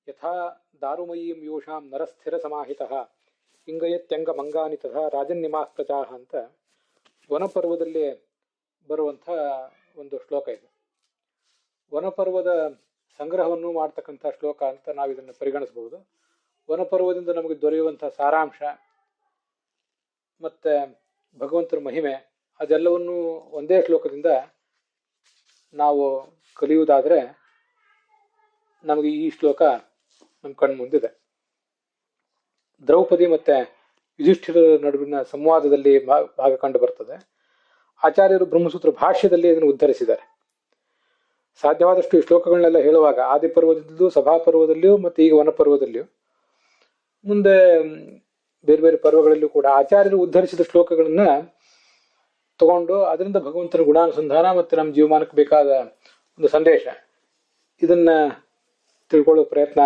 ಯಥಾ ದಾರುಮಯೀಂ ಯೋಷಾಂ ನರಸ್ಥಿರ ಸಮಾಹಿತಃ ಇಂಗಯತ್ಯಂಗ ಮಂಗಾನಿ ತಥಾ ರಾಜನ್ಯಮಾಃ ಪ್ರಜಾಃ ಅಂತ ವನಪರ್ವದಲ್ಲಿ ಬರುವಂಥ ಒಂದು ಶ್ಲೋಕ ಇದೆ. ವನಪರ್ವದ ಸಂಗ್ರಹವನ್ನು ಮಾಡ್ತಕ್ಕಂಥ ಶ್ಲೋಕ ಅಂತ ನಾವು ಇದನ್ನು ಪರಿಗಣಿಸಬಹುದು. ವನಪರ್ವದಿಂದ ನಮಗೆ ದೊರೆಯುವಂಥ ಸಾರಾಂಶ ಮತ್ತು ಭಗವಂತನ ಮಹಿಮೆ ಅದೆಲ್ಲವನ್ನೂ ಒಂದೇ ಶ್ಲೋಕದಿಂದ ನಾವು ಕಲಿಯುವುದಾದರೆ ನಮಗೆ ಈ ಶ್ಲೋಕ ನಮ್ಮ ಕಣ್ಣು ಮುಂದಿದೆ. ದ್ರೌಪದಿ ಮತ್ತು ಯುಧಿಷ್ಠಿರರ ನಡುವಿನ ಸಂವಾದದಲ್ಲಿ ಭಾಗ ಕಂಡು ಬರ್ತದೆ. ಆಚಾರ್ಯರು ಬ್ರಹ್ಮಸೂತ್ರ ಭಾಷ್ಯದಲ್ಲಿ ಇದನ್ನು ಉದ್ಧರಿಸಿದ್ದಾರೆ. ಸಾಧ್ಯವಾದಷ್ಟು ಈ ಶ್ಲೋಕಗಳನ್ನೆಲ್ಲ ಹೇಳುವಾಗ ಆದಿಪರ್ವದಲ್ಲಿಯೂ ಸಭಾಪರ್ವದಲ್ಲಿಯೂ ಮತ್ತು ಈಗ ವನಪರ್ವದಲ್ಲಿಯೂ ಮುಂದೆ ಬೇರೆ ಬೇರೆ ಪರ್ವಗಳಲ್ಲಿಯೂ ಕೂಡ ಆಚಾರ್ಯರು ಉದ್ಧರಿಸಿದ ಶ್ಲೋಕಗಳನ್ನ ತಗೊಂಡು ಅದರಿಂದ ಭಗವಂತನ ಗುಣಾನುಸಂಧಾನ ಮತ್ತು ನಮ್ಮ ಜೀವಮಾನಕ್ಕೆ ಬೇಕಾದ ಒಂದು ಸಂದೇಶ ಇದನ್ನ ತಿಳ್ಕೊಳ್ಳೋ ಪ್ರಯತ್ನ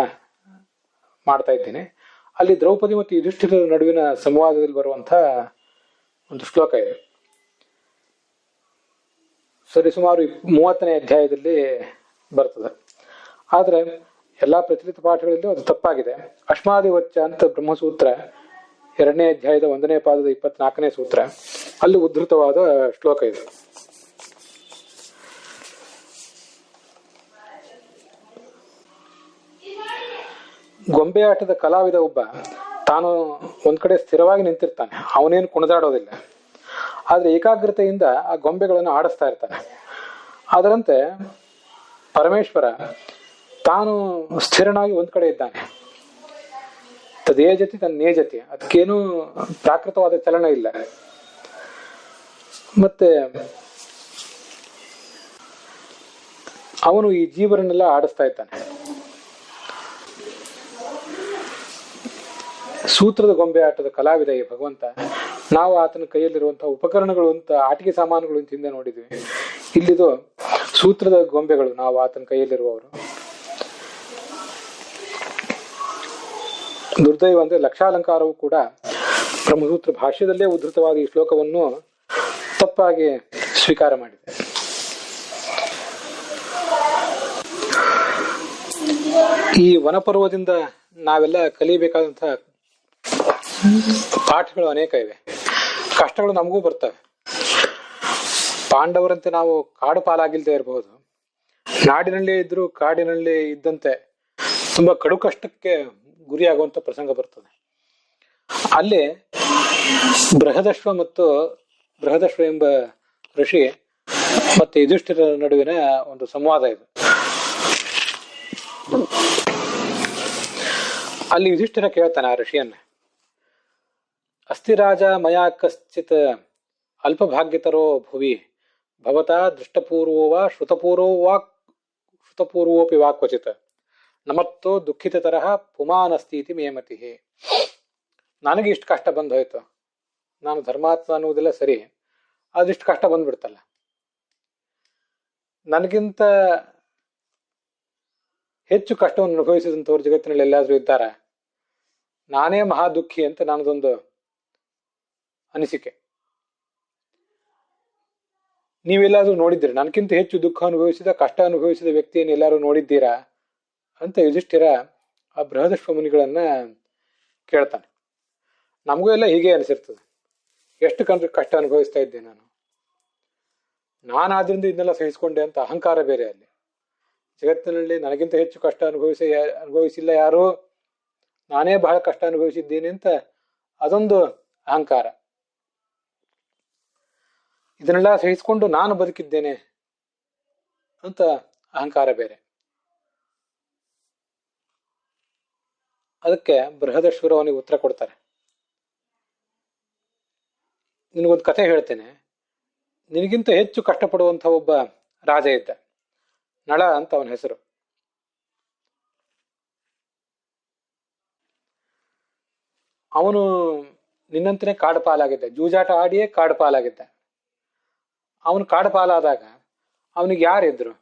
ಮಾಡ್ತಾ ಇದ್ದೀನಿ. ಅಲ್ಲಿ ದ್ರೌಪದಿ ಮತ್ತು ಯುಧಿಷ್ಠಿರರ ನಡುವಿನ ಸಂವಾದದಲ್ಲಿ ಬರುವಂಥ ಒಂದು ಶ್ಲೋಕ ಇದೆ. ಸರಿಸುಮಾರು 30ನೇ ಅಧ್ಯಾಯದಲ್ಲಿ ಬರ್ತದೆ. ಆದರೆ ಎಲ್ಲ ಪ್ರಚಲಿತ ಪಾಠಗಳಲ್ಲೂ ಅದು ತಪ್ಪಾಗಿದೆ. ಅಶ್ಮಾದಿವಚ್ಚ ಅಂತ ಬ್ರಹ್ಮಸೂತ್ರ 2ನೇ ಅಧ್ಯಾಯದ 1ನೇ ಪಾದದ 24ನೇ ಸೂತ್ರ ಅಲ್ಲಿ ಉದ್ಧೃತವಾದ ಶ್ಲೋಕ ಇದೆ. ಗೊಂಬೆ ಆಟದ ಕಲಾವಿದ ಒಬ್ಬ ತಾನು ಒಂದ್ ಕಡೆ ಸ್ಥಿರವಾಗಿ ನಿಂತಿರ್ತಾನೆ, ಅವನೇನು ಕುಣಿದಾಡೋದಿಲ್ಲ. ಆದ್ರೆ ಏಕಾಗ್ರತೆಯಿಂದ ಆ ಗೊಂಬೆಗಳನ್ನು ಆಡಿಸ್ತಾ ಇರ್ತಾನೆ. ಅದರಂತೆ ಪರಮೇಶ್ವರ ತಾನು ಸ್ಥಿರನಾಗಿ ಒಂದ್ ಕಡೆ ಇದ್ದಾನೆ. ತದೇಜತಿ ತನ್ನೇಜತಿ, ಅದಕ್ಕೇನು ಪ್ರಾಕೃತವಾದ ಚಲನ ಇಲ್ಲ. ಮತ್ತೆ ಅವನು ಈ ಜೀವರನ್ನೆಲ್ಲ ಆಡಿಸ್ತಾ ಇದ್ದಾನೆ. ಸೂತ್ರದ ಗೊಂಬೆ ಆಟದ ಕಲಾವಿದ ಈ ಭಗವಂತ. ನಾವು ಆತನ ಕೈಯಲ್ಲಿರುವಂತಹ ಉಪಕರಣಗಳು ಅಂತ ಆಟಿಕೆ ಸಾಮಾನುಗಳು ಅಂತ ಹಿಂದೆ ನೋಡಿದ್ವಿ. ಇಲ್ಲಿದು ಸೂತ್ರದ ಗೊಂಬೆಗಳು, ನಾವು ಆತನ ಕೈಯಲ್ಲಿರುವವರು. ದುರ್ದೈವ ಅಂದ್ರೆ ಲಕ್ಷಾಲಂಕಾರವು ಕೂಡ ಬ್ರಹ್ಮಸೂತ್ರ ಭಾಷ್ಯದಲ್ಲೇ ಉದ್ಧೃತವಾದ ಈ ಶ್ಲೋಕವನ್ನು ತಪ್ಪಾಗಿ ಸ್ವೀಕಾರ ಮಾಡಿದೆ. ಈ ವನಪರ್ವದಿಂದ ನಾವೆಲ್ಲ ಕಲಿಬೇಕಾದಂತಹ ಪಾಠಗಳು ಅನೇಕ ಇವೆ. ಕಷ್ಟಗಳು ನಮಗೂ ಬರ್ತವೆ. ಪಾಂಡವರಂತೆ ನಾವು ಕಾಡು ಪಾಲಾಗಿಲ್ದೇ ಇರಬಹುದು. ನಾಡಿನಲ್ಲೇ ಇದ್ರೂ ಕಾಡಿನಲ್ಲೇ ಇದ್ದಂತೆ ತುಂಬಾ ಕಡು ಕಷ್ಟಕ್ಕೆ ಗುರಿಯಾಗುವಂತ ಪ್ರಸಂಗ ಬರ್ತದೆ. ಅಲ್ಲಿ ಬೃಹದಶ್ವ ಎಂಬ ಋಷಿ ಮತ್ತೆ ಯುಧಿಷ್ಠಿರರ ನಡುವಿನ ಒಂದು ಸಂವಾದ ಇದೆ. ಅಲ್ಲಿ ಯುಧಿಷ್ಠಿರ ಕೇಳ್ತಾನೆ ಆ ಋಷಿಯನ್ನ, ಅಸ್ತಿ ರಾಜ ಮಯಾ ಕಶ್ಚಿತ್ ಅಲ್ಪಭಾಗ್ಯತರೋ ಭುವಿ ಭವತಾ ದೃಷ್ಟಪೂರ್ವೋ ವಾ ಶ್ರುತಪೂರ್ವೋಪಿ ವಾ ಕ್ವಚಿತ್ ನಮತ್ತೋ ದುಃಖಿತ ತರಹ ಪುಮಾನಸ್ತಿ ಇತಿ ಮೇಮತಿ. ನನಗೆ ಇಷ್ಟು ಕಷ್ಟ ಬಂದು ಹೋಯ್ತು, ನಾನು ಧರ್ಮಾತ್ಮ ಅನ್ನುವುದೆಲ್ಲ ಸರಿ, ಅದಿಷ್ಟು ಕಷ್ಟ ಬಂದ್ಬಿಡ್ತಲ್ಲ. ನನಗಿಂತ ಹೆಚ್ಚು ಕಷ್ಟವನ್ನು ಅನುಭವಿಸಿದಂಥವ್ರು ಜಗತ್ತಿನಲ್ಲಿ ಎಲ್ಲಾದ್ರೂ ಇದ್ದಾರ? ನಾನೇ ಮಹಾ ದುಃಖಿ ಅಂತ ನನ್ನದೊಂದು ಅನಿಸಿಕೆ. ನೀವೆಲ್ಲಾದ್ರೂ ನೋಡಿದ್ದೀರಾ? ನನಗಿಂತ ಹೆಚ್ಚು ದುಃಖ ಅನುಭವಿಸಿದ, ಕಷ್ಟ ಅನುಭವಿಸಿದ ವ್ಯಕ್ತಿಯನ್ನು ಎಲ್ಲಾರು ನೋಡಿದ್ದೀರಾ ಅಂತ ಯುಧಿಷ್ಠಿರ ಆ ಬೃಹದಶ್ವ ಮುನಿಗಳನ್ನ ಕೇಳ್ತಾನೆ. ನಮಗೂ ಎಲ್ಲ ಹೀಗೆ ಅನಿಸಿರ್ತದೆ. ಎಷ್ಟು ಕಷ್ಟ ಅನುಭವಿಸ್ತಾ ಇದ್ದೆ ನಾನಾದ್ರಿಂದ ಇದನ್ನೆಲ್ಲ ಸಹಿಸ್ಕೊಂಡೆ ಅಂತ ಅಹಂಕಾರ ಬೇರೆ. ಅಲ್ಲಿ ಜಗತ್ತಿನಲ್ಲಿ ನನಗಿಂತ ಹೆಚ್ಚು ಕಷ್ಟ ಅನುಭವಿಸಿಲ್ಲ ಯಾರು, ನಾನೇ ಬಹಳ ಕಷ್ಟ ಅನುಭವಿಸಿದ್ದೀನಿ ಅಂತ ಅದೊಂದು ಅಹಂಕಾರ. ಇದನ್ನೆಲ್ಲ ಸಹಿಸ್ಕೊಂಡು ನಾನು ಬದುಕಿದ್ದೇನೆ ಅಂತ ಅಹಂಕಾರ ಬೇರೆ. ಅದಕ್ಕೆ ಬೃಹದಶ್ವರು ಅವನಿಗೆ ಉತ್ತರ ಕೊಡ್ತಾರೆ. ನಿನಗೊಂದು ಕಥೆ ಹೇಳ್ತೇನೆ. ನಿನಗಿಂತ ಹೆಚ್ಚು ಕಷ್ಟಪಡುವಂಥ ಒಬ್ಬ ರಾಜ ಇದ್ದ, ನಳ ಅಂತ ಅವನ ಹೆಸರು. ಅವನು ನಿನ್ನಂತನೇ ಕಾಡು ಪಾಲಾಗಿದ್ದ, ಜೂಜಾಟ ಆಡಿಯೇ ಕಾಡು ಪಾಲಾಗಿದ್ದ. ಅವನು ಕಾಡು ಪಾಲಾದಾಗ ಅವನಿಗೆ ಯಾರಿದ್ರು?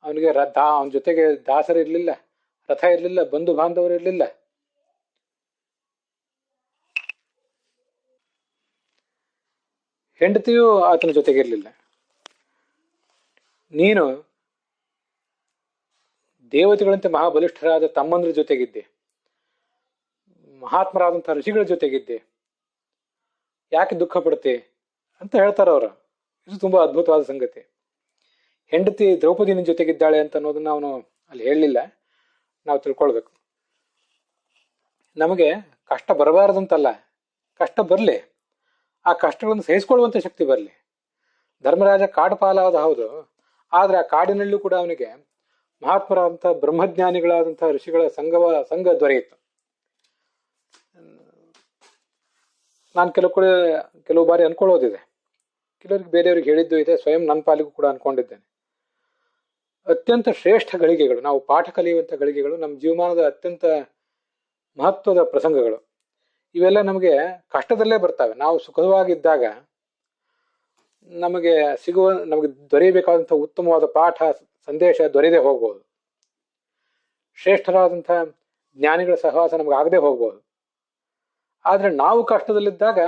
ಅವನಿಗೆ ಅವನ ಜೊತೆಗೆ ದಾಸರು ಇರ್ಲಿಲ್ಲ, ರಥ ಇರ್ಲಿಲ್ಲ, ಬಂಧು ಬಾಂಧವರು ಇರ್ಲಿಲ್ಲ. ಹೆಂಡತಿಯೂ ಆತನ ಜೊತೆಗಿರ್ಲಿಲ್ಲ. ನೀನು ದೇವತೆಗಳಂತೆ ಮಹಾಬಲಿಷ್ಠರಾದ ತಮ್ಮಂದ್ರ ಜೊತೆಗಿದ್ದೆ, ಮಹಾತ್ಮರಾದಂತಹ ಋಷಿಗಳ ಜೊತೆಗಿದ್ದೆ, ಯಾಕೆ ದುಃಖ ಪಡುತ್ತೆ ಅಂತ ಹೇಳ್ತಾರ ಅವರು. ಇದು ತುಂಬಾ ಅದ್ಭುತವಾದ ಸಂಗತಿ. ಹೆಂಡತಿ ದ್ರೌಪದಿ ನಿನ್ ಜೊತೆಗಿದ್ದಾಳೆ ಅಂತ ಅನ್ನೋದನ್ನ ಅವನು ಅಲ್ಲಿ ಹೇಳಲಿಲ್ಲ, ನಾವು ತಿಳ್ಕೊಳ್ಬೇಕು. ನಮಗೆ ಕಷ್ಟ ಬರಬಾರದಂತಲ್ಲ, ಕಷ್ಟ ಬರಲಿ, ಆ ಕಷ್ಟಗಳನ್ನು ಸಹಿಸಿಕೊಳ್ಳುವಂತ ಶಕ್ತಿ ಬರಲಿ. ಧರ್ಮರಾಜ ಕಾಡು ಪಾಲಾದ ಹೌದು, ಆದ್ರೆ ಆ ಕಾಡಿನಲ್ಲೂ ಕೂಡ ಅವನಿಗೆ ಮಹಾತ್ಮರಾದಂತಹ ಬ್ರಹ್ಮಜ್ಞಾನಿಗಳಾದಂತಹ ಋಷಿಗಳ ಸಂಘ ದೊರೆಯಿತು. ನಾನು ಕೆಲವು ಬಾರಿ ಅನ್ಕೊಳ್ಳೋದಿದೆ, ಕೆಲವರಿಗೆ ಬೇರೆಯವ್ರಿಗೆ ಹೇಳಿದ್ದು ಇದೆ, ಸ್ವಯಂ ನನ್ನ ಪಾಲಿಗೂ ಕೂಡ ಅನ್ಕೊಂಡಿದ್ದೇನೆ. ಅತ್ಯಂತ ಶ್ರೇಷ್ಠ ಗಳಿಗೆಗಳು, ನಾವು ಪಾಠ ಕಲಿಯುವಂಥ ಗಳಿಗೆಗಳು, ನಮ್ಮ ಜೀವಮಾನದ ಅತ್ಯಂತ ಮಹತ್ವದ ಪ್ರಸಂಗಗಳು, ಇವೆಲ್ಲ ನಮಗೆ ಕಷ್ಟದಲ್ಲೇ ಬರ್ತವೆ. ನಾವು ಸುಖವಾಗಿದ್ದಾಗ ನಮಗೆ ದೊರೆಯಬೇಕಾದಂಥ ಉತ್ತಮವಾದ ಪಾಠ ಸಂದೇಶ ದೊರೆಯದೆ ಹೋಗ್ಬೋದು. ಶ್ರೇಷ್ಠರಾದಂಥ ಜ್ಞಾನಿಗಳ ಸಹವಾಸ ನಮ್ಗೆ ಆಗದೆ ಹೋಗ್ಬೋದು. ಆದ್ರೆ ನಾವು ಕಷ್ಟದಲ್ಲಿದ್ದಾಗ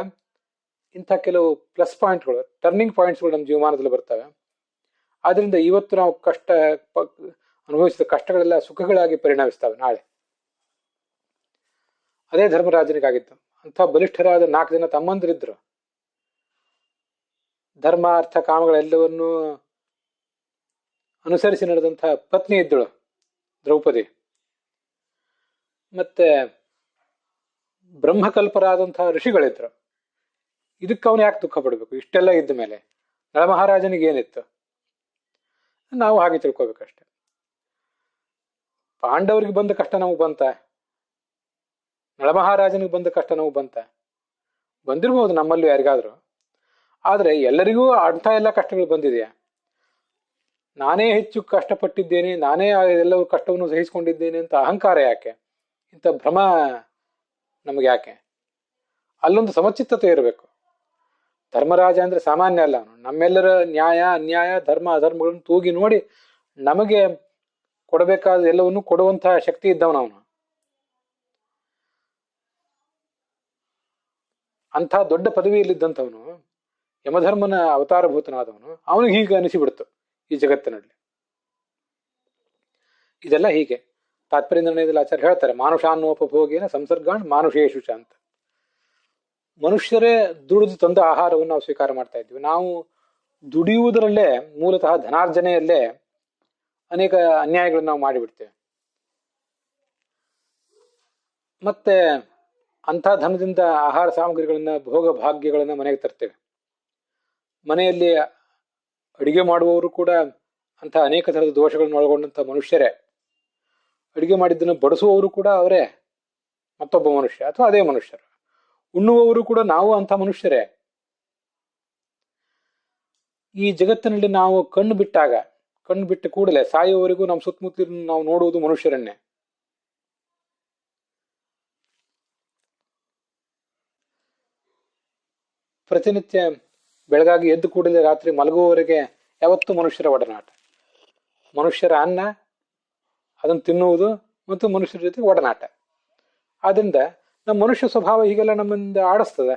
ಇಂಥ ಕೆಲವು ಪ್ಲಸ್ ಪಾಯಿಂಟ್ಗಳು, ಟರ್ನಿಂಗ್ ಪಾಯಿಂಟ್ಸ್ಗಳು ನಮ್ಮ ಜೀವಮಾನದಲ್ಲಿ ಬರ್ತವೆ. ಆದ್ರಿಂದ ಇವತ್ತು ನಾವು ಅನುಭವಿಸಿದ ಕಷ್ಟಗಳೆಲ್ಲ ಸುಖಗಳಾಗಿ ಪರಿಣಮಿಸ್ತವೆ ನಾಳೆ. ಅದೇ ಧರ್ಮರಾಜನಿಗಾಗಿತ್ತು. ಅಂಥ ಬಲಿಷ್ಠರಾದ 4 ಜನ ತಮ್ಮಂದಿರಿದ್ರು. ಧರ್ಮ ಅರ್ಥ ಕಾಮಗಳೆಲ್ಲವನ್ನೂ ಅನುಸರಿಸಿ ನಡೆದಂಥ ಪತ್ನಿ ಇದ್ದಳು ದ್ರೌಪದಿ. ಮತ್ತೆ ಬ್ರಹ್ಮಕಲ್ಪರಾದಂತಹ ಋಷಿಗಳಿದ್ರು. ಇದಕ್ಕೆ ಅವನು ಯಾಕೆ ದುಃಖ ಪಡಬೇಕು? ಇಷ್ಟೆಲ್ಲ ಇದ್ದ ಮೇಲೆ ನಳಮಹಾರಾಜನಿಗೆ ಏನಿತ್ತು? ನಾವು ಹಾಗೆ ತಿಳ್ಕೊಬೇಕಷ್ಟೆ. ಪಾಂಡವರಿಗೆ ಬಂದ ಕಷ್ಟ ನಮಗೆ ಬಂತ? ನಳಮಹಾರಾಜನಿಗೆ ಬಂದ ಕಷ್ಟ ನಮಗೆ ಬಂತ? ಬಂದಿರ್ಬೋದು ನಮ್ಮಲ್ಲೂ ಯಾರಿಗಾದ್ರು. ಆದ್ರೆ ಎಲ್ಲರಿಗೂ ಅಂಥ ಎಲ್ಲ ಕಷ್ಟಗಳು ಬಂದಿದೆಯಾ? ನಾನೇ ಹೆಚ್ಚು ಕಷ್ಟಪಟ್ಟಿದ್ದೇನೆ, ನಾನೇ ಎಲ್ಲವೂ ಕಷ್ಟವನ್ನು ಸಹಿಸಿಕೊಂಡಿದ್ದೇನೆ ಅಂತ ಅಹಂಕಾರ ಯಾಕೆ? ಇಂಥ ಭ್ರಮ ನಮಗೆ ಯಾಕೆ? ಅಲ್ಲೊಂದು ಸಮಚಿತ್ತತೆ ಇರಬೇಕು. ಧರ್ಮರಾಜ ಅಂದ್ರೆ ಸಾಮಾನ್ಯ ಅಲ್ಲ, ಅವನು ನಮ್ಮೆಲ್ಲರ ನ್ಯಾಯ ಅನ್ಯಾಯ ಧರ್ಮ ಅಧರ್ಮಗಳನ್ನು ತೂಗಿ ನೋಡಿ ನಮಗೆ ಕೊಡಬೇಕಾದ ಎಲ್ಲವನ್ನೂ ಕೊಡುವಂತಹ ಶಕ್ತಿ ಇದ್ದವನವನು. ಅಂಥ ದೊಡ್ಡ ಪದವಿಯಲ್ಲಿದ್ದಂಥವನು, ಯಮಧರ್ಮನ ಅವತಾರಭೂತನಾದವನು, ಅವನಿಗೆ ಹೀಗೆ ಅನಿಸಿಬಿಡ್ತು ಈ ಜಗತ್ತಿನಲ್ಲಿ. ಇದೆಲ್ಲ ಹೀಗೆ ತಾತ್ಪರ್ಯ ನಿರ್ಣಯದಲ್ಲಿ ಆಚಾರ್ಯ ಹೇಳ್ತಾರೆ, ಮಾನುಷಾನ್ನೋಪಭೋಗೇನ ಸಂಸರ್ಗಾಣ್ ಮಾನುಷೇಶುಷ ಅಂತ. ಮನುಷ್ಯರೇ ದುಡಿದು ತಂದ ಆಹಾರವನ್ನು ನಾವು ಸ್ವೀಕಾರ ಮಾಡ್ತಾ ಇದ್ವಿ. ನಾವು ದುಡಿಯುವುದರಲ್ಲೇ, ಮೂಲತಃ ಧನಾರ್ಜನೆಯಲ್ಲೇ ಅನೇಕ ಅನ್ಯಾಯಗಳನ್ನು ನಾವು ಮಾಡಿಬಿಡ್ತೇವೆ. ಮತ್ತೆ ಅಂಥ ಧನದಿಂದ ಆಹಾರ ಸಾಮಗ್ರಿಗಳನ್ನ, ಭೋಗ ಭಾಗ್ಯಗಳನ್ನ ಮನೆಗೆ ತರ್ತೇವೆ. ಮನೆಯಲ್ಲಿ ಅಡಿಗೆ ಮಾಡುವವರು ಕೂಡ ಅಂಥ ಅನೇಕ ಥರದ ದೋಷಗಳನ್ನು ಒಳಗೊಂಡಂಥ ಮನುಷ್ಯರೇ. ಅಡಿಗೆ ಮಾಡಿದ್ದನ್ನು ಬಡಿಸುವವರು ಕೂಡ ಅವರೇ, ಮತ್ತೊಬ್ಬ ಮನುಷ್ಯ ಅಥವಾ ಅದೇ ಮನುಷ್ಯರು. ಉಣ್ಣುವವರು ಕೂಡ ನಾವು ಅಂಥ ಮನುಷ್ಯರೇ. ಈ ಜಗತ್ತಿನಲ್ಲಿ ನಾವು ಕಣ್ಣು ಬಿಟ್ಟ ಕೂಡಲೇ ಸಾಯುವವರೆಗೂ ನಮ್ಮ ಸುತ್ತಮುತ್ತಲಿನ ನಾವು ನೋಡುವುದು ಮನುಷ್ಯರನ್ನೇ. ಪ್ರತಿನಿತ್ಯ ಬೆಳಗಾಗಿ ಎದ್ದು ಕೂಡಲೇ ರಾತ್ರಿ ಮಲಗುವವರೆಗೆ ಯಾವತ್ತೂ ಮನುಷ್ಯರ ಒಡನಾಟ, ಮನುಷ್ಯರ ಅನ್ನ, ಅದನ್ನು ತಿನ್ನುವುದು ಮತ್ತು ಮನುಷ್ಯರ ಜೊತೆ ಒಡನಾಟ. ಆದ್ರಿಂದ ನಮ್ಮ ಮನುಷ್ಯ ಸ್ವಭಾವ ಹೀಗೆಲ್ಲ ನಮ್ಮಿಂದ ಆಡಿಸ್ತದೆ.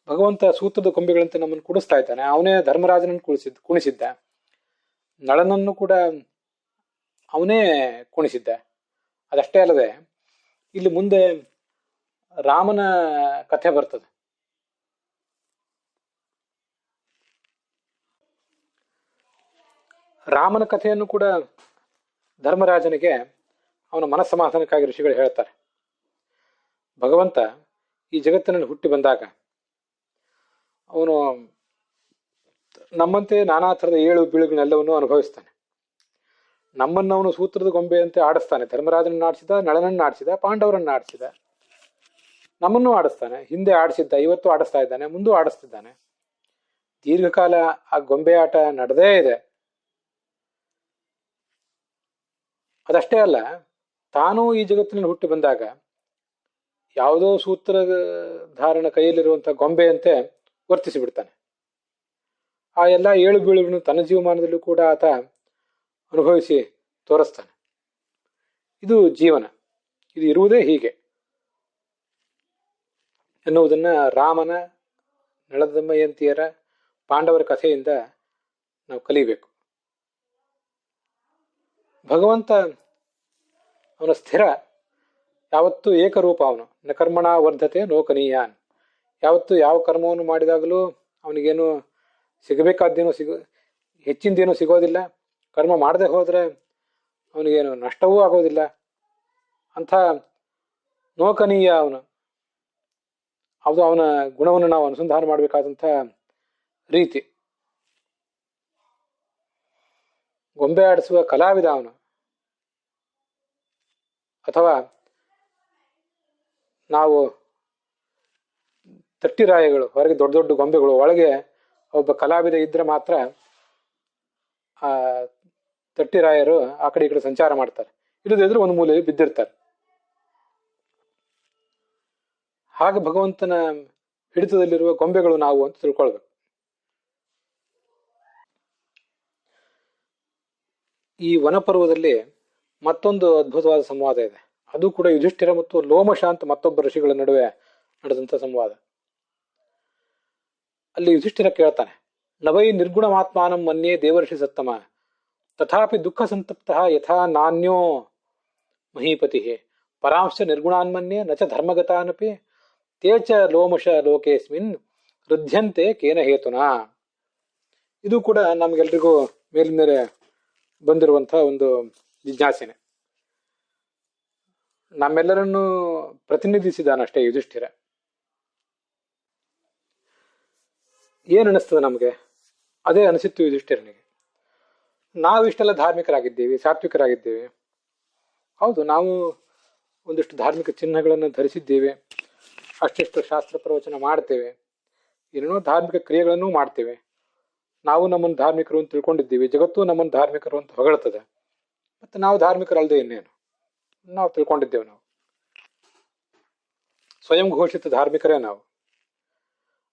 ಭಗವಂತ ಸೂತ್ರದ ಕೊಂಬೆಗಳಂತೆ ನಮ್ಮನ್ನು ಕುಣಿಸ್ತಾ ಇದ್ದಾನೆ. ಅವನೇ ಧರ್ಮರಾಜನನ್ನು ಕುಣಿಸಿದ್ದ, ನಳನನ್ನು ಕೂಡ ಅವನೇ ಕುಣಿಸಿದ್ದ. ಅದಷ್ಟೇ ಅಲ್ಲದೆ ಇಲ್ಲಿ ಮುಂದೆ ರಾಮನ ಕಥೆ ಬರ್ತದೆ. ರಾಮನ ಕಥೆಯನ್ನು ಕೂಡ ಧರ್ಮರಾಜನಿಗೆ ಅವನ ಮನಸ್ಸಮಾಧಾನಕ್ಕಾಗಿ ಋಷಿಗಳು ಹೇಳ್ತಾರೆ. ಭಗವಂತ ಈ ಜಗತ್ತಿನಲ್ಲಿ ಹುಟ್ಟಿ ಬಂದಾಗ ಅವನು ನಮ್ಮಂತೆ ನಾನಾ ಥರದ ಏಳು ಬೀಳುಗಳನ್ನೆಲ್ಲವನ್ನು ಅನುಭವಿಸ್ತಾನೆ. ನಮ್ಮನ್ನು ಅವನು ಸೂತ್ರದ ಗೊಂಬೆಯಂತೆ ಆಡಿಸ್ತಾನೆ. ಧರ್ಮರಾಜನನ್ನು ಆಡಿಸಿದ, ನಳನನ್ನು ಆಡಿಸಿದ, ಪಾಂಡವರನ್ನು ಆಡಿಸಿದ, ನಮ್ಮನ್ನು ಆಡಿಸ್ತಾನೆ. ಹಿಂದೆ ಆಡಿಸಿದ್ದ, ಇವತ್ತು ಆಡಿಸ್ತಾ ಇದ್ದಾನೆ, ಮುಂದೂ ಆಡಿಸ್ತಿದ್ದಾನೆ. ದೀರ್ಘಕಾಲ ಆ ಗೊಂಬೆ ಆಟ ನಡೆದೇ ಇದೆ. ಅದಷ್ಟೇ ಅಲ್ಲ, ತಾನೂ ಈ ಜಗತ್ತಿನಲ್ಲಿ ಹುಟ್ಟಿ ಬಂದಾಗ ಯಾವುದೋ ಸೂತ್ರ ಧಾರಣ ಕೈಯಲ್ಲಿರುವಂತಹ ಗೊಂಬೆಯಂತೆ ವರ್ತಿಸಿ ಬಿಡ್ತಾನೆ. ಆ ಎಲ್ಲ ಏಳು ಬೀಳುಗಳನ್ನು ತನ್ನ ಜೀವಮಾನದಲ್ಲೂ ಕೂಡ ಆತ ಅನುಭವಿಸಿ ತೋರಿಸ್ತಾನೆ. ಇದು ಜೀವನ, ಇದು ಇರುವುದೇ ಹೀಗೆ ಎನ್ನುವುದನ್ನ ರಾಮನ, ನಳದಮಯಂತಿಯರ, ಪಾಂಡವರ ಕಥೆಯಿಂದ ನಾವು ಕಲಿಬೇಕು. ಭಗವಂತ ಅವನ ಸ್ಥಿರ, ಯಾವತ್ತೂ ಏಕರೂಪ. ಅವನು ನ ಕರ್ಮಣ ವರ್ಧತೆ ನೋಕನೀಯಾನ್. ಯಾವತ್ತು ಯಾವ ಕರ್ಮವನ್ನು ಮಾಡಿದಾಗಲೂ ಅವನಿಗೇನು ಸಿಗಬೇಕಾದ್ದೇನೋ ಹೆಚ್ಚಿಂದೇನೂ ಸಿಗೋದಿಲ್ಲ. ಕರ್ಮ ಮಾಡದೆ ಹೋದರೆ ಅವನಿಗೇನು ನಷ್ಟವೂ ಆಗೋದಿಲ್ಲ. ಅಂಥ ನೋಕನೀಯ ಅವನು. ಅದು ಅವನ ಗುಣವನ್ನು ನಾವು ಅನುಸಂಧಾನ ಮಾಡಬೇಕಾದಂಥ ರೀತಿ. ಗೊಂಬೆ ಆಡಿಸುವ ಕಲಾವಿದ ಅವನು. ಅಥವಾ ನಾವು ತಟ್ಟಿರಾಯಗಳು, ಹೊರಗೆ ದೊಡ್ಡ ದೊಡ್ಡ ಗೊಂಬೆಗಳು, ಒಳಗೆ ಒಬ್ಬ ಕಲಾವಿದ ಇದ್ರೆ ಮಾತ್ರ ಆ ತಟ್ಟಿರಾಯರು ಆ ಕಡೆ ಈ ಕಡೆ ಸಂಚಾರ ಮಾಡ್ತಾರೆ. ಇಲ್ಲದಿದ್ರೆ ಒಂದು ಮೂಲೆಯಲ್ಲಿ ಬಿದ್ದಿರ್ತಾರೆ. ಹಾಗೆ ಭಗವಂತನ ಹಿಡಿತದಲ್ಲಿರುವ ಗೊಂಬೆಗಳು ನಾವು ಅಂತ ತಿಳ್ಕೊಳ್ಬೇಕು. ಈ ವನಪರ್ವದಲ್ಲಿ ಮತ್ತೊಂದು ಅದ್ಭುತವಾದ ಸಂವಾದ ಇದೆ. ಅದು ಕೂಡ ಯುಧಿಷ್ಠಿರ ಮತ್ತು ಲೋಮಶ ಅಂತ ಮತ್ತೊಬ್ಬ ಋಷಿಗಳ ನಡುವೆ ನಡೆದಂಥ ಸಂವಾದ. ಅಲ್ಲಿ ಯುಧಿಷ್ಠಿರ ಕೇಳ್ತಾನೆ, ನವೈ ನಿರ್ಗುಣಮಾತ್ಮಾನಂ ಮನ್ಯೇ ದೇವರ್ಷಿ ಸತ್ತಮ ತಥಾಪಿ ದುಃಖ ಸಂತಪ್ತ ಯಥಾ ನಾನ್ಯೋ ಮಹೀಪತಿ ಪರಾಂಶ ನಿರ್ಗುಣಾನ್ಮನ್ಯೇ ನಚ ಧರ್ಮಗತಾನಪಿ ತೇಚ ಲೋಮಶ ಲೋಕೇಸ್ಮಿನ್ ವೃದ್ಧ್ಯಂತೆ ಕೇನ ಹೇತುನಾ. ಇದು ಕೂಡ ನಮ್ಗೆಲ್ರಿಗೂ ಮೇಲ್ಮೇಲೆ ಬಂದಿರುವಂತಹ ಒಂದು ಜಿಜ್ಞಾಸೆನೆ. ನಮ್ಮೆಲ್ಲರನ್ನು ಪ್ರತಿನಿಧಿಸಿದಾನಷ್ಟೇ ಯುಧಿಷ್ಠಿರ. ಏನ್ ಅನಿಸ್ತದೆ ನಮಗೆ? ಅದೇ ಅನಿಸಿತ್ತು ಯುಧಿಷ್ಠಿರನಿಗೆ. ನಾವು ಇಷ್ಟೆಲ್ಲ ಧಾರ್ಮಿಕರಾಗಿದ್ದೇವೆ, ಸಾತ್ವಿಕರಾಗಿದ್ದೇವೆ. ಹೌದು, ನಾವು ಒಂದಿಷ್ಟು ಧಾರ್ಮಿಕ ಚಿಹ್ನೆಗಳನ್ನು ಧರಿಸಿದ್ದೇವೆ, ಅಷ್ಟಿಷ್ಟು ಶಾಸ್ತ್ರ ಪ್ರವಚನ ಮಾಡ್ತೇವೆ, ಏನೇನೋ ಧಾರ್ಮಿಕ ಕ್ರಿಯೆಗಳನ್ನು ಮಾಡ್ತೇವೆ. ನಾವು ನಮ್ಮನ್ನು ಧಾರ್ಮಿಕರು ಅಂತ ತಿಳ್ಕೊಂಡಿದ್ದೀವಿ, ಜಗತ್ತು ನಮ್ಮನ್ನು ಧಾರ್ಮಿಕರು ಅಂತ ಹೊಗಳ್ತದೆ. ಮತ್ತೆ ನಾವು ಧಾರ್ಮಿಕರಲ್ಲದೆ ಇನ್ನೇನು ನಾವು ತಿಳ್ಕೊಂಡಿದ್ದೇವೆ. ನಾವು ಸ್ವಯಂ ಘೋಷಿತ ಧಾರ್ಮಿಕರೇ ನಾವು.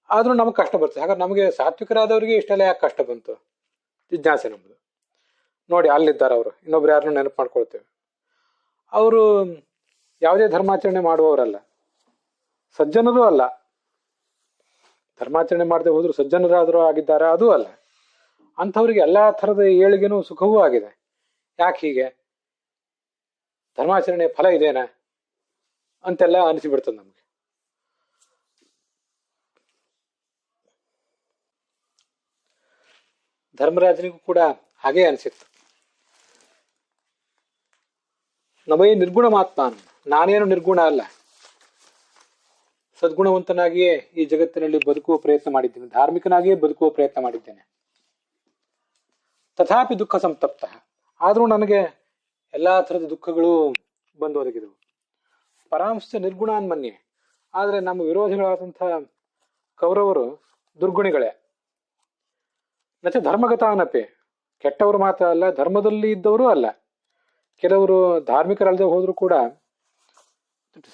ಆದ್ರೂ ನಮಗೆ ಕಷ್ಟ ಬರ್ತದೆ. ಹಾಗಾದ್ರೆ ನಮಗೆ ಸಾತ್ವಿಕರಾದವರಿಗೆ ಇಷ್ಟೆಲ್ಲ ಯಾಕೆ ಕಷ್ಟ ಬಂತು? ಜಿಜ್ಞಾಸೆ ನಮ್ಮದು. ನೋಡಿ, ಅಲ್ಲಿದ್ದಾರೆ ಅವರು. ಇನ್ನೊಬ್ರು ಯಾರನ್ನು ನೆನಪು ಮಾಡ್ಕೊಳ್ತೇವೆ. ಅವರು ಯಾವುದೇ ಧರ್ಮಾಚರಣೆ ಮಾಡುವವರಲ್ಲ, ಸಜ್ಜನರೂ ಅಲ್ಲ. ಧರ್ಮಾಚರಣೆ ಮಾಡದೆ ಹೋದ್ರು ಸಜ್ಜನರಾದರೂ ಆಗಿದ್ದಾರೆ, ಅದೂ ಅಲ್ಲ. ಅಂಥವ್ರಿಗೆ ಎಲ್ಲಾ ಥರದ ಏಳಿಗೆನೂ ಸುಖವೂ ಆಗಿದೆ. ಯಾಕೆ ಹೀಗೆ? ಧರ್ಮಾಚರಣೆ ಫಲ ಇದೇನಾ ಅಂತೆಲ್ಲ ಅನಿಸಿಬಿಡ್ತದೆ ನಮ್ಗೆ. ಧರ್ಮರಾಜನಿಗೂ ಕೂಡ ಹಾಗೇ ಅನಿಸಿತ್ತು. ನಮೈ ನಿರ್ಗುಣ ಮಾತ್ಮಾನ್, ನಾನೇನು ನಿರ್ಗುಣ ಅಲ್ಲ, ಸದ್ಗುಣವಂತನಾಗಿಯೇ ಈ ಜಗತ್ತಿನಲ್ಲಿ ಬದುಕುವ ಪ್ರಯತ್ನ ಮಾಡಿದ್ದೇನೆ, ಧಾರ್ಮಿಕನಾಗಿಯೇ ಬದುಕುವ ಪ್ರಯತ್ನ ಮಾಡಿದ್ದೇನೆ. ತಥಾಪಿ ದುಃಖ ಸಂತಪ್ತ, ಆದ್ರೂ ನನಗೆ ಎಲ್ಲಾ ಥರದ ದುಃಖಗಳು ಬಂದು ಒದಗಿದವು. ಪರಾಂಶ ನಿರ್ಗುಣಾನ್ಮನ್ಯೆ, ಆದ್ರೆ ನಮ್ಮ ವಿರೋಧಿಗಳಾದಂತಹ ಕೌರವರು ದುರ್ಗುಣಿಗಳೇ. ನಚ ಧರ್ಮಗತಾನಪೆ, ಕೆಟ್ಟವರು ಮಾತ್ರ ಅಲ್ಲ, ಧರ್ಮದಲ್ಲಿ ಇದ್ದವರು ಅಲ್ಲ. ಕೆಲವರು ಧಾರ್ಮಿಕರಲ್ಲದೆ ಹೋದ್ರು ಕೂಡ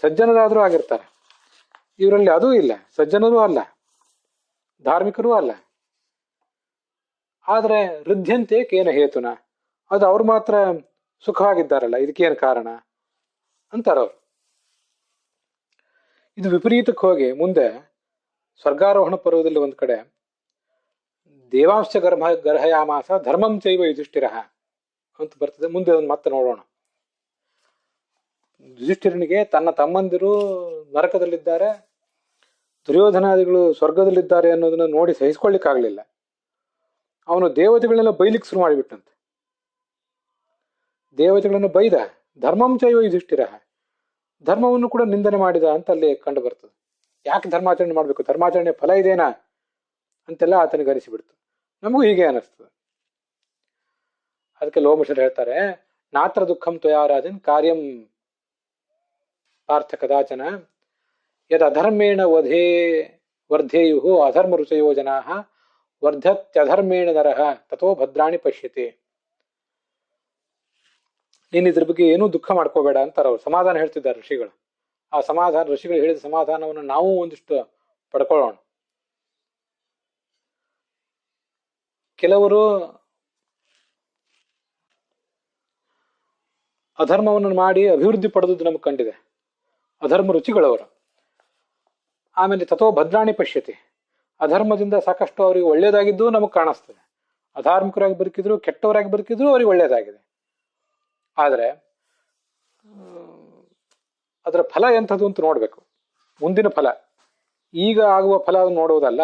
ಸಜ್ಜನರಾದರೂ ಆಗಿರ್ತಾರೆ. ಇವರಲ್ಲಿ ಅದೂ ಇಲ್ಲ, ಸಜ್ಜನರೂ ಅಲ್ಲ, ಧಾರ್ಮಿಕರೂ ಅಲ್ಲ. ಆದ್ರೆ ವೃದ್ಧ್ಯಂತೆ ಕೇನ ಹೇತುನ, ಅದು ಅವ್ರು ಮಾತ್ರ ಸುಖವಾಗಿದ್ದಾರಲ್ಲ, ಇದಕ್ಕೇನು ಕಾರಣ ಅಂತಾರವ್ರು. ಇದು ವಿಪರೀತಕ್ಕೆ ಹೋಗಿ ಮುಂದೆ ಸ್ವರ್ಗಾರೋಹಣ ಪರ್ವದಲ್ಲಿ ಒಂದ್ ಕಡೆ ದೇವಾಂಶ ಗರ್ಹಯಾಮಾಸ ಧರ್ಮಂ ಚೈವ ಯುಧಿಷ್ಠಿರ ಅಂತ ಬರ್ತದೆ. ಮುಂದೆ ಅದನ್ನು ಮತ್ತೆ ನೋಡೋಣ. ಯುಧಿಷ್ಠಿರನಿಗೆ ತನ್ನ ತಮ್ಮಂದಿರು ನರಕದಲ್ಲಿದ್ದಾರೆ, ದುರ್ಯೋಧನಾದಿಗಳು ಸ್ವರ್ಗದಲ್ಲಿದ್ದಾರೆ ಅನ್ನೋದನ್ನ ನೋಡಿ ಸಹಿಸ್ಕೊಳ್ಳಿಕ್ಕಾಗ್ಲಿಲ್ಲ. ಅವನು ದೇವತೆಗಳನ್ನೆಲ್ಲ ಬೈಲಿಕ್ಕೆ ಶುರು ಮಾಡಿಬಿಟ್ಟಂತೆ. ದೇವತೆಗಳನ್ನು ಬೈದ. ಧರ್ಮಂ ಚೈವ ಯುಧಿಷ್ಠಿರ, ಧರ್ಮವನ್ನು ಕೂಡ ನಿಂದನೆ ಮಾಡಿದ ಅಂತ ಅಲ್ಲಿ ಕಂಡು ಬರ್ತದೆ. ಯಾಕೆ ಧರ್ಮಾಚರಣೆ ಮಾಡ್ಬೇಕು? ಧರ್ಮಾಚರಣೆ ಫಲ ಇದೇನಾ ಅಂತೆಲ್ಲ ಆತನಿಗೆ ಅನಿಸಿಬಿಡ್ತು. ನಮಗೂ ಹೀಗೆ ಅನಿಸ್ತದೆ. ಅದಕ್ಕೆ ಲೋಮಶರು ಹೇಳ್ತಾರೆ, ನಾತ್ರ ದುಃಖಂ ತ್ವಯಾರಾಜನ್ ಕಾರ್ಯಂ ಪಾರ್ಥ ಕದಾಚನ ಯದ್ ಅಧರ್ಮೇಣ ವರ್ಧೇಯು ಅಧರ್ಮ ರುಚಯೋ ಜನಾ ವರ್ಧತ್ಯಧರ್ಮೇಣ ನರಹ ತಥೋ ಭದ್ರಾಣಿ ಪಶ್ಯತೆ. ನೀನ್ ಇದ್ರ ಬಗ್ಗೆ ಏನೂ ದುಃಖ ಮಾಡ್ಕೋಬೇಡ ಅಂತಾರೆ ಅವ್ರು. ಸಮಾಧಾನ ಹೇಳ್ತಿದ್ದಾರೆ ಋಷಿಗಳು. ಆ ಸಮಾಧಾನ, ಋಷಿಗಳು ಹೇಳಿದ ಸಮಾಧಾನವನ್ನು ನಾವು ಒಂದಿಷ್ಟು ಪಡ್ಕೊಳ್ಳೋಣ. ಕೆಲವರು ಅಧರ್ಮವನ್ನು ಮಾಡಿ ಅಭಿವೃದ್ಧಿ ಪಡೆದುದು ನಮ್ಗೆ ಕಂಡಿದೆ, ಅಧರ್ಮ ರುಚಿಗಳವರು. ಆಮೇಲೆ ತಥೋ ಭದ್ರಾಣಿ ಪಶ್ಯತೆ, ಅಧರ್ಮದಿಂದ ಸಾಕಷ್ಟು ಅವರಿಗೆ ಒಳ್ಳೇದಾಗಿದ್ದು ನಮಗೆ ಕಾಣಿಸ್ತದೆ. ಅಧಾರ್ಮಿಕರಾಗಿ ಬದುಕಿದ್ರು, ಕೆಟ್ಟವರಾಗಿ ಬದುಕಿದ್ರು ಅವರಿಗೆ ಒಳ್ಳೇದಾಗಿದೆ. ಆದರೆ ಅದರ ಫಲ ಎಂಥದ್ದು ಅಂತ ನೋಡಬೇಕು. ಮುಂದಿನ ಫಲ, ಈಗ ಆಗುವ ಫಲ ನೋಡುವುದಲ್ಲ.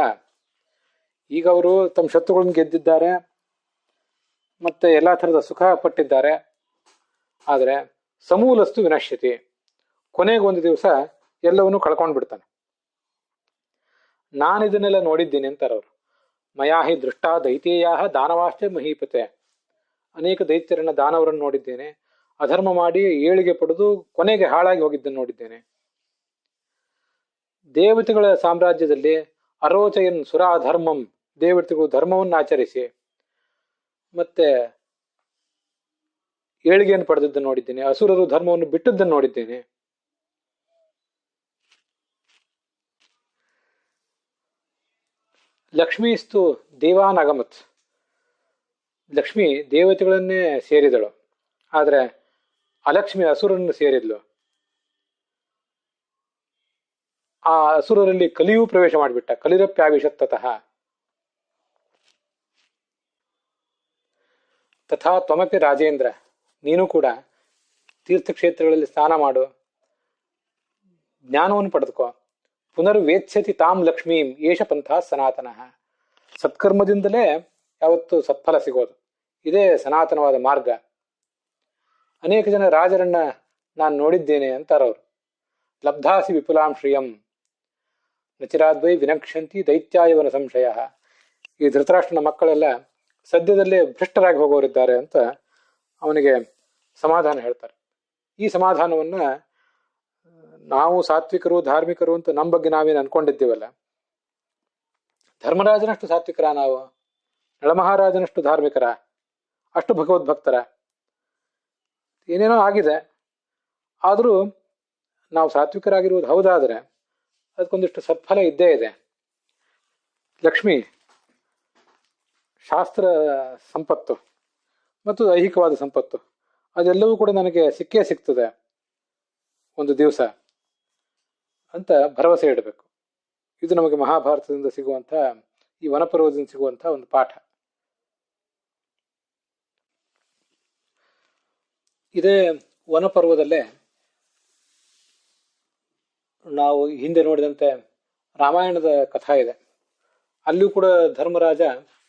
ಈಗ ಅವರು ತಮ್ಮ ಶತ್ರುಗಳನ್ನು ಗೆದ್ದಿದ್ದಾರೆ, ಮತ್ತೆ ಎಲ್ಲ ಥರದ ಸುಖ ಪಟ್ಟಿದ್ದಾರೆ. ಆದರೆ ಸಮೂಲಸ್ತು ವಿನಶ್ಯತಿ, ಕೊನೆಗೊಂದು ದಿವಸ ಎಲ್ಲವನ್ನೂ ಕಳ್ಕೊಂಡು ಬಿಡ್ತಾನೆ. ನಾನಿದನ್ನೆಲ್ಲ ನೋಡಿದ್ದೀನಿ ಅಂತಾರವರು. ಮಯಾಹಿ ದೃಷ್ಟ ದೈತ್ಯೇಯ ದಾನವಾಶ್ಚ ಮಹೀಪತೆ, ಅನೇಕ ದೈತ್ಯರನ್ನ ದಾನವರನ್ನು ನೋಡಿದ್ದೇನೆ, ಅಧರ್ಮ ಮಾಡಿ ಏಳಿಗೆ ಪಡೆದು ಕೊನೆಗೆ ಹಾಳಾಗಿ ಹೋಗಿದ್ದನ್ನು ನೋಡಿದ್ದೇನೆ. ದೇವತೆಗಳ ಸಾಮ್ರಾಜ್ಯದಲ್ಲಿ ಅರೋಚಯನ್ ಸುರಾಧರ್ಮಂ, ದೇವತೆಗಳು ಧರ್ಮವನ್ನು ಆಚರಿಸಿ ಮತ್ತೆ ಏಳಿಗೆಯನ್ನು ಪಡೆದದ್ದನ್ನು ನೋಡಿದ್ದೇನೆ. ಅಸುರರು ಧರ್ಮವನ್ನು ಬಿಟ್ಟದ್ದನ್ನು ನೋಡಿದ್ದೇನೆ. ಲಕ್ಷ್ಮೀಸ್ತು ದೇವಾನ್ ಅಗಮತ್, ಲಕ್ಷ್ಮಿ ದೇವತೆಗಳನ್ನೇ ಸೇರಿದಳು, ಆದರೆ ಅಲಕ್ಷ್ಮಿ ಅಸುರನ್ನು ಸೇರಿದ್ಲು. ಆ ಅಸುರರಲ್ಲಿ ಕಲಿಯೂ ಪ್ರವೇಶ ಮಾಡಿಬಿಟ್ಟ. ಕಲಿರಪ್ಯಾವಿಶತ್ತತಃ ತಥಾ ತ್ವಮಪಿ ರಾಜೇಂದ್ರ, ನೀನು ಕೂಡ ತೀರ್ಥಕ್ಷೇತ್ರಗಳಲ್ಲಿ ಸ್ನಾನ ಮಾಡು, ಜ್ಞಾನವನ್ನು ಪಡೆದುಕೋ. ಪುನರ್ವೇತ್ಸ್ಯತಿ ತಾಂ ಲಕ್ಷ್ಮೀಂ ಏಷ ಪಂಥ ಸನಾತನಃ, ಸತ್ಕರ್ಮದಿಂದಲೇ ಯಾವತ್ತು ಸತ್ಫಲ ಸಿಗೋದು. ಇದೇ ಸನಾತನವಾದ ಮಾರ್ಗ. ಅನೇಕ ಜನ ರಾಜರನ್ನ ನಾನು ನೋಡಿದ್ದೇನೆ ಅಂತಾರವರು. ಲಬ್ಧಾಸಿ ವಿಪುಲಾಂ ಶ್ರಿಯಂ ನಚಿರಾದ್ವೈ ವಿನಕ್ಷಂತಿ ದೈತ್ಯಾಯವನ ಸಂಶಯ. ಈ ಧೃತರಾಷ್ಟ್ರನ ಮಕ್ಕಳೆಲ್ಲ ಸದ್ಯದಲ್ಲೇ ಭ್ರಷ್ಟರಾಗಿ ಹೋಗೋರಿದ್ದಾರೆ ಅಂತ ಅವನಿಗೆ ಸಮಾಧಾನ ಹೇಳ್ತಾರೆ. ಈ ಸಮಾಧಾನವನ್ನ ನಾವು ಸಾತ್ವಿಕರು ಧಾರ್ಮಿಕರು ಅಂತ ನಮ್ಮ ಬಗ್ಗೆ ನಾವೇನು ಅನ್ಕೊಂಡಿದ್ದೀವಲ್ಲ, ಧರ್ಮರಾಜನಷ್ಟು ಸಾತ್ವಿಕರ ನಾವು? ನಳಮಹಾರಾಜನಷ್ಟು ಧಾರ್ಮಿಕರ? ಅಷ್ಟು ಭಗವದ್ಭಕ್ತರ? ಏನೇನೋ ಆಗಿದೆ. ಆದರೂ ನಾವು ಸಾತ್ವಿಕರಾಗಿರುವುದು ಹೌದಾದರೆ ಅದಕ್ಕೊಂದಿಷ್ಟು ಸತ್ಫಲ ಇದ್ದೇ ಇದೆ. ಲಕ್ಷ್ಮಿ ಶಾಸ್ತ್ರ ಸಂಪತ್ತು ಮತ್ತು ಐಹಿಕವಾದ ಸಂಪತ್ತು ಅದೆಲ್ಲವೂ ಕೂಡ ನನಗೆ ಸಿಕ್ಕೇ ಸಿಗ್ತದೆ ಒಂದು ದಿವಸ ಅಂತ ಭರವಸೆ ಇಡಬೇಕು. ಇದು ನಮಗೆ ಮಹಾಭಾರತದಿಂದ ಸಿಗುವಂಥ, ಈ ವನಪರ್ವದಿಂದ ಸಿಗುವಂಥ ಒಂದು ಪಾಠ. ಇದೇ ವನಪರ್ವದಲ್ಲೇ ನಾವು ಹಿಂದೆ ನೋಡಿದಂತೆ ರಾಮಾಯಣದ ಕಥಾ ಇದೆ. ಅಲ್ಲಿಯೂ ಕೂಡ ಧರ್ಮರಾಜ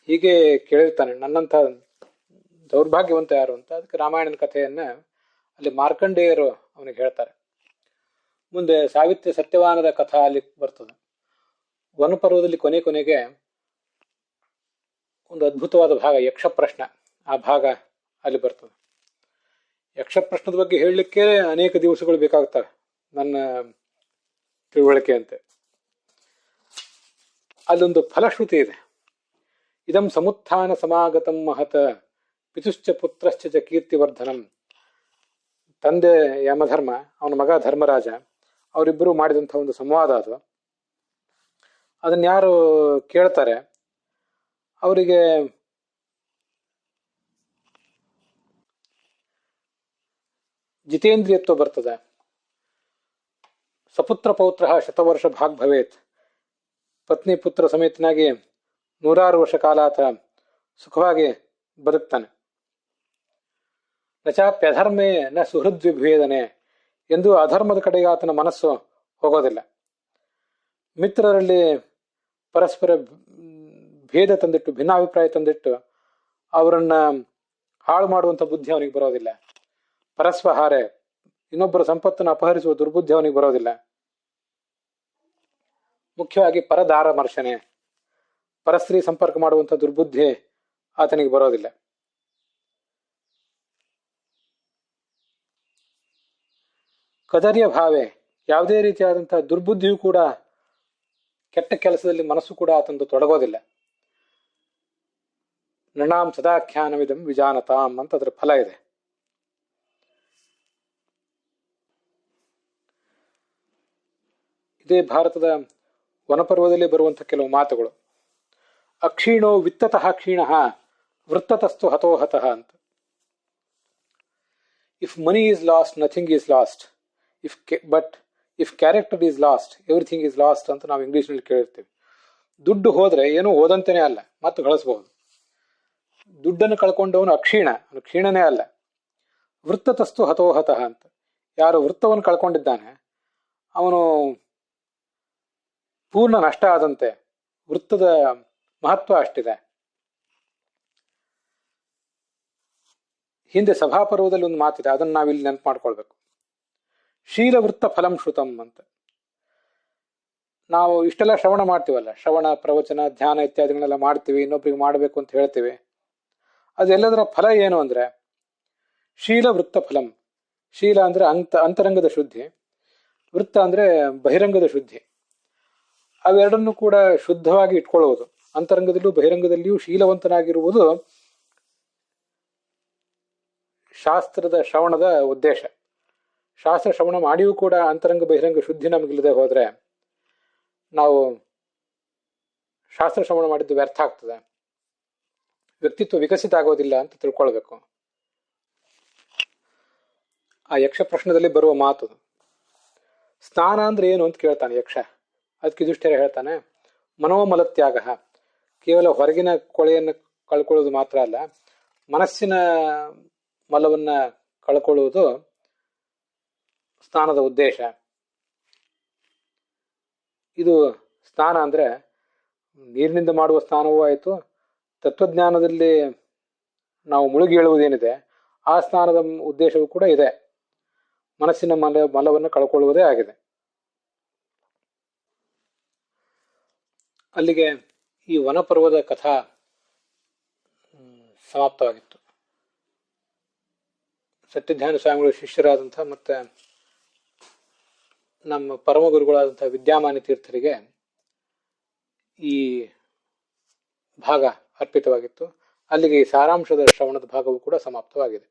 ಹೀಗೆ ಕೇಳಿರ್ತಾನೆ, ನನ್ನಂಥ ದೌರ್ಭಾಗ್ಯವಂತ ಯಾರು ಅಂತ. ಅದಕ್ಕೆ ರಾಮಾಯಣದ ಕಥೆಯನ್ನ ಅಲ್ಲಿ ಮಾರ್ಕಂಡೇಯರು ಅವನಿಗೆ ಹೇಳ್ತಾರೆ. ಮುಂದೆ ಸಾವಿತ್ರಿ ಸತ್ಯವಾನದ ಕಥಾ ಅಲ್ಲಿ ಬರ್ತದೆ. ವನಪರ್ವದಲ್ಲಿ ಕೊನೆಗೆ ಒಂದು ಅದ್ಭುತವಾದ ಭಾಗ ಯಕ್ಷ ಪ್ರಶ್ನ, ಆ ಭಾಗ ಅಲ್ಲಿ ಬರ್ತದೆ. ಯಕ್ಷ ಪ್ರಶ್ನದ ಬಗ್ಗೆ ಹೇಳಲಿಕ್ಕೆ ಅನೇಕ ದಿವಸಗಳು ಬೇಕಾಗ್ತವೆ ನನ್ನ ತಿಳುವಳಿಕೆ ಅಂತೆ. ಅಲ್ಲೊಂದು ಫಲಶ್ರುತಿ ಇದೆ. ಇದಂ ಸಮುತ್ಥಾನ ಸಮಾಗತಂ ಮಹತ ಪಿತುಶ್ಚ ಪುತ್ರಶ್ಚ ಚ ಕೀರ್ತಿವರ್ಧನಂ. ತಂದೆ ಯಮಧರ್ಮ, ಅವನ ಮಗ ಧರ್ಮರಾಜ, ಅವರಿಬ್ಬರು ಮಾಡಿದಂಥ ಒಂದು ಸಂವಾದ ಅದು. ಅದನ್ನ ಯಾರು ಕೇಳ್ತಾರೆ ಅವರಿಗೆ ಜಿತೇಂದ್ರಿಯತ್ವ ಬರ್ತದೆ. ಸಪುತ್ರ ಪೌತ್ರ ಶತವರ್ಷ ಭಾಗ್ ಭವೇತ್, ಪತ್ನಿ ಪುತ್ರ ಸಮೇತನಾಗಿ 100 ವರ್ಷ ಕಾಲ ಆತ ಸುಖವಾಗಿ ಬದುಕ್ತಾನೆ. ನಚಾಪ್ಯಧರ್ಮೇ ನ ಸುಹೃದ್ವಿಭೇದನೆ, ಎಂದು ಅಧರ್ಮದ ಕಡೆಗೆ ಆತನ ಮನಸ್ಸು ಹೋಗೋದಿಲ್ಲ. ಮಿತ್ರರಲ್ಲಿ ಪರಸ್ಪರ ಭೇದ ತಂದಿಟ್ಟು, ಭಿನ್ನಾಭಿಪ್ರಾಯ ತಂದಿಟ್ಟು ಅವರನ್ನ ಹಾಳು ಮಾಡುವಂಥ ಬುದ್ಧಿ ಅವನಿಗೆ ಬರೋದಿಲ್ಲ. ಪರಸ್ಪಹಾರೆ, ಇನ್ನೊಬ್ಬರ ಸಂಪತ್ತನ್ನು ಅಪಹರಿಸುವ ದುರ್ಬುದ್ಧಿ ಅವನಿಗೆ ಬರೋದಿಲ್ಲ. ಮುಖ್ಯವಾಗಿ ಪರದಾರಮರ್ಶನೆ, ಪರಸ್ತ್ರೀ ಸಂಪರ್ಕ ಮಾಡುವಂಥ ದುರ್ಬುದ್ಧಿ ಆತನಿಗೆ ಬರೋದಿಲ್ಲ. ಕದರ್ಯ ಭಾವೆ, ಯಾವುದೇ ರೀತಿಯಾದಂತಹ ದುರ್ಬುದ್ಧಿಯೂ ಕೂಡ, ಕೆಟ್ಟ ಕೆಲಸದಲ್ಲಿ ಮನಸ್ಸು ಕೂಡ ಆತಂದು ತೊಡಗೋದಿಲ್ಲ. ನೃಣಾಂ ಸದಾಖ್ಯಾನವಿದಂ ವಿಜಾನತಾಂ ಅಂತ ಅದರ ಫಲ ಇದೆ. ಇದೇ ಭಾರತದ ವನಪರ್ವದಲ್ಲಿ ಬರುವಂಥ ಕೆಲವು ಮಾತುಗಳು. ಅಕ್ಷೀಣೋ ವಿತ್ತತಃ ಕ್ಷೀಣಃ ವೃತ್ತತಸ್ತು ಹತೋಹತಃ ಅಂತ. If money is last nothing is last, but if character is last everything is last ಅಂತ ನಾವು ಇಂಗ್ಲೀಷ್ನಲ್ಲಿ ಕೇಳಿರ್ತೀವಿ. ದುಡ್ಡು ಹೋದ್ರೆ ಏನೂ ಹೋದಂತೆಯೇ ಅಲ್ಲ, ಮತ್ತು ಗಳಿಸಬಹುದು. ದುಡ್ಡನ್ನು ಕಳ್ಕೊಂಡವನು ಅಕ್ಷೀಣ, ಅವನು ಕ್ಷೀಣನೇ ಅಲ್ಲ. ವೃತ್ತತಸ್ತು ಹತೋಹತಃ ಅಂತ. ಯಾರು ವೃತ್ತವನ್ನು ಕಳ್ಕೊಂಡಿದ್ದಾನೆ ಅವನು ಪೂರ್ಣ ನಷ್ಟ ಆದಂತೆ. ವೃತ್ತದ ಮಹತ್ವ ಅಷ್ಟಿದೆ. ಹಿಂದೆ ಸಭಾಪರ್ವದಲ್ಲಿ ಒಂದು ಮಾತಿದೆ, ಅದನ್ನು ನಾವಿಲ್ಲಿ ನೆನಪು ಮಾಡ್ಕೊಳ್ಬೇಕು. ಶೀಲವೃತ್ತ ಫಲಂ ಶ್ರುತಂ ಅಂತ. ನಾವು ಇಷ್ಟೆಲ್ಲ ಶ್ರವಣ ಮಾಡ್ತೀವಲ್ಲ, ಶ್ರವಣ, ಪ್ರವಚನ, ಧ್ಯಾನ ಇತ್ಯಾದಿಗಳೆಲ್ಲ ಮಾಡ್ತೀವಿ, ಇನ್ನೊಬ್ರಿಗೆ ಮಾಡಬೇಕು ಅಂತ ಹೇಳ್ತೀವಿ. ಅದೆಲ್ಲದರ ಫಲ ಏನು ಅಂದ್ರೆ ಶೀಲ ವೃತ್ತ ಫಲಂ. ಶೀಲ ಅಂದ್ರೆ ಅಂತರಂಗದ ಶುದ್ಧಿ, ವೃತ್ತ ಅಂದ್ರೆ ಬಹಿರಂಗದ ಶುದ್ಧಿ. ಅವೆರಡನ್ನು ಕೂಡ ಶುದ್ಧವಾಗಿ ಇಟ್ಕೊಳ್ಳುವುದು. ಅಂತರಂಗದಲ್ಲೂ ಬಹಿರಂಗದಲ್ಲಿಯೂ ಶೀಲವಂತನಾಗಿರುವುದು ಶಾಸ್ತ್ರದ ಶ್ರವಣದ ಉದ್ದೇಶ. ಶಾಸ್ತ್ರ ಶ್ರವಣ ಮಾಡಿಯೂ ಕೂಡ ಅಂತರಂಗ ಬಹಿರಂಗ ಶುದ್ಧಿ ನಮಗಿಲ್ಲದೆ ಹೋದ್ರೆ ನಾವು ಶಾಸ್ತ್ರ ಶ್ರವಣ ಮಾಡಿದ್ದು ವ್ಯರ್ಥ ಆಗ್ತದೆ, ವ್ಯಕ್ತಿತ್ವ ವಿಕಸಿತ ಆಗೋದಿಲ್ಲ ಅಂತ ತಿಳ್ಕೊಳ್ಬೇಕು. ಆ ಯಕ್ಷ ಪ್ರಶ್ನದಲ್ಲಿ ಬರುವ ಮಾತು. ಸ್ನಾನ ಅಂದ್ರೆ ಏನು ಅಂತ ಕೇಳ್ತಾನೆ ಯಕ್ಷ. ಅದಕ್ಕೆ ಯುಧಿಷ್ಠಿರ ಹೇಳ್ತಾನೆ, ಮನೋಮಲತ್ಯಾಗ. ಕೇವಲ ಹೊರಗಿನ ಕೊಳೆಯನ್ನು ಕಳ್ಕೊಳ್ಳೋದು ಮಾತ್ರ ಅಲ್ಲ, ಮನಸ್ಸಿನ ಮಲವನ್ನ ಕಳ್ಕೊಳ್ಳುವುದು ಸ್ನಾನದ ಉದ್ದೇಶ. ಇದು ಸ್ನಾನ ಅಂದ್ರೆ ನೀರಿನಿಂದ ಮಾಡುವ ಸ್ನಾನವೂ ಆಯಿತು, ತತ್ವಜ್ಞಾನದಲ್ಲಿ ನಾವು ಮುಳುಗಿ ಹೇಳುವುದೇನಿದೆ ಆ ಸ್ನಾನದ ಉದ್ದೇಶವೂ ಕೂಡ ಇದೆ. ಮನಸ್ಸಿನ ಮಲವನ್ನು ಕಳ್ಕೊಳ್ಳುವುದೇ ಆಗಿದೆ. ಅಲ್ಲಿಗೆ ಈ ವನಪರ್ವದ ಕಥಾ ಸಮಾಪ್ತವಾಗಿತ್ತು. ಸತ್ಯಧ್ಯಾನ ಸ್ವಾಮಿಗಳು ಶಿಷ್ಯರಾದಂಥ ಮತ್ತೆ ನಮ್ಮ ಪರಮ ಗುರುಗಳಾದಂಥ ವಿದ್ಯಾಮಾನಿ ತೀರ್ಥರಿಗೆ ಈ ಭಾಗ ಅರ್ಪಿತವಾಗಿತ್ತು. ಅಲ್ಲಿಗೆ ಈ ಸಾರಾಂಶದ ಶ್ರವಣದ ಭಾಗವೂ ಕೂಡ ಸಮಾಪ್ತವಾಗಿದೆ.